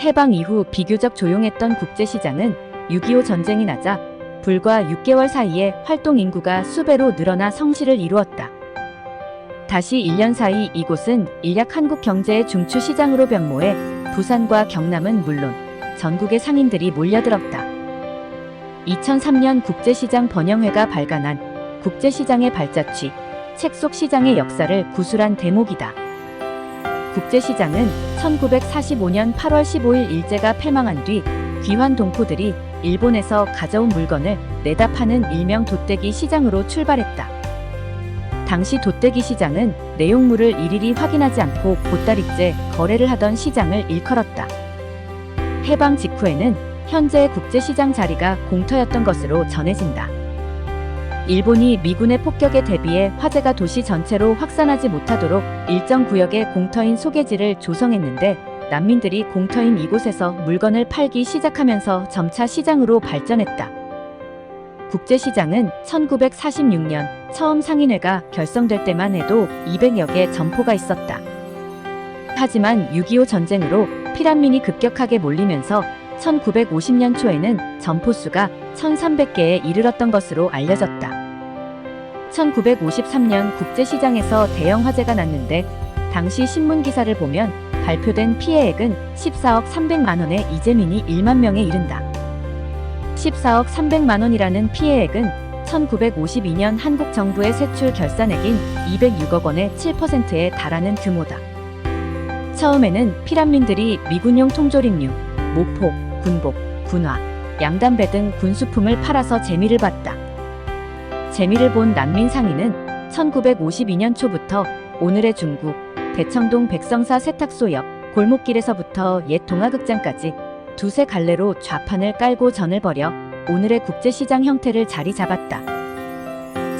해방 이후 비교적 조용했던 국제시장은 6.25 전쟁이 나자 불과 6개월 사이에 활동 인구가 수배로 늘어나 성실을 이루었다. 다시 1년 사이 이곳은 일약 한국 경제의 중추 시장으로 변모해 부산과 경남은 물론 전국의 상인들이 몰려들었다. 2003년 국제시장 번영회가 발간한 국제시장의 발자취, 책 속 시장의 역사를 구술한 대목이다. 국제시장은 1945년 8월 15일 일제가 패망한 뒤 귀환 동포들이 일본에서 가져온 물건을 내다 파는 일명 돛대기 시장으로 출발했다. 당시 돛대기 시장은 내용물을 일일이 확인하지 않고 보따리째 거래를 하던 시장을 일컬었다. 해방 직후에는 현재의 국제시장 자리가 공터였던 것으로 전해진다. 일본이 미군의 폭격에 대비해 화재가 도시 전체로 확산하지 못하도록 일정 구역의 공터인 소개지를 조성했는데 난민들이 공터인 이곳에서 물건을 팔기 시작하면서 점차 시장으로 발전했다. 국제시장은 1946년 처음 상인회가 결성될 때만 해도 200여 개 점포가 있었다. 하지만 6.25 전쟁으로 피난민이 급격하게 몰리면서 1950년 초에는 점포 수가 1,300개에 이르렀던 것으로 알려졌다. 1953년 국제시장에서 대형 화재가 났는데 당시 신문 기사를 보면 발표된 피해액은 14억 300만 원에 이재민이 1만 명에 이른다. 14억 300만 원이라는 피해액은 1952년 한국 정부의 세출 결산액인 206억 원의 7%에 달하는 규모다. 처음에는 피난민들이 미군용 통조림류, 모포, 군복, 군화, 양담배 등 군수품을 팔아서 재미를 봤다. 재미를 본 난민 상인은 1952년 초부터 오늘의 중구, 대청동 백성사 세탁소 옆 골목길에서부터 옛 동화극장까지 두세 갈래로 좌판을 깔고 전을 벌여 오늘의 국제시장 형태를 자리 잡았다.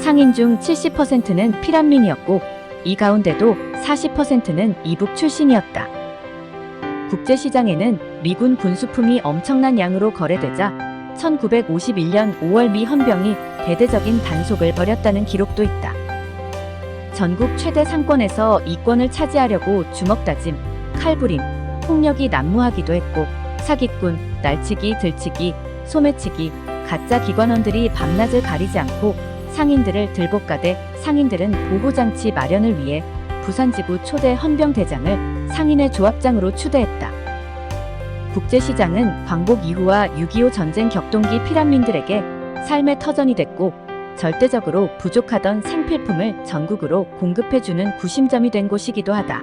상인 중 70%는 피난민이었고 이 가운데도 40%는 이북 출신이었다. 국제시장에는 미군 군수품이 엄청난 양으로 거래되자 1951년 5월 미 헌병이 대대적인 단속을 벌였다는 기록도 있다. 전국 최대 상권에서 이권을 차지하려고 주먹다짐, 칼부림, 폭력이 난무하기도 했고 사기꾼, 날치기, 들치기, 소매치기, 가짜 기관원들이 밤낮을 가리지 않고 상인들을 들볶아대 상인들은 보호장치 마련을 위해 부산지부 초대 헌병대장을 상인의 조합장으로 추대했다. 국제시장은 광복 이후와 6.25 전쟁 격동기 피난민들에게 삶의 터전이 됐고 절대적으로 부족하던 생필품을 전국으로 공급해주는 구심점이 된 곳이기도 하다.